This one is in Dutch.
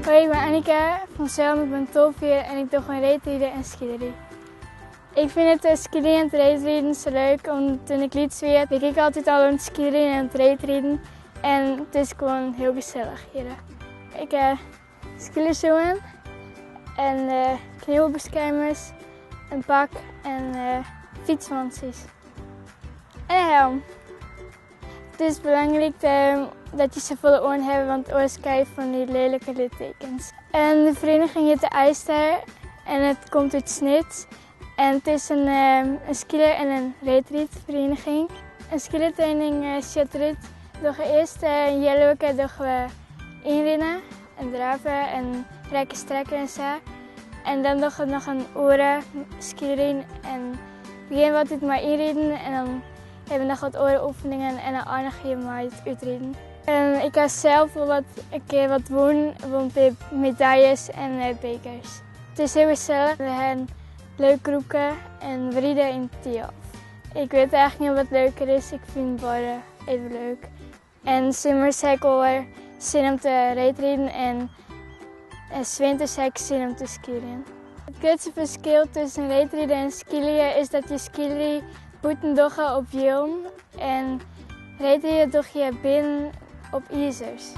Hoi, ik ben Annika van Zelm, ik ben 12 jaar en ik doe gewoon reetrieden en skilerie. Ik vind het skilerie en het reetrieden zo leuk, omdat toen ik liet werd, ik altijd al aan het skilerie en het reetrieden. En het is gewoon heel gezellig hier. Ik heb skileschoenen en knielbeschermers, een pak en fietswansies. En een helm. Het is belangrijk dat je ze volle oren hebt, want anders krijg je van die lelijke littekens. En de vereniging heet de IJster en het komt uit Snit. En het is een skiler- en een reetriedvereniging. Een skielertraining zit door eerst een hele week doen we inrennen en draven en rekken strekken en zo. En dan doen we nog een uur skieren en beginnen we altijd maar inrennen en dan hebben we nog wat oefeningen en dan eindig je maar het uitreden. Ik heb zelf een keer wat wonen, want ik heb medailles en bekers. Het is heel gezellig. We hebben leuk groepen en we rijden in Tialf. Ik weet eigenlijk niet wat leuker is. Ik vind beide even leuk. En zomers heb ik al zin om te reetrieden en winters heb ik zin om te skiën. Het grootste verschil tussen reetrieden en skiën is dat je skiën buiten doet op hielm en reetrieden doe je binnen op ijzers.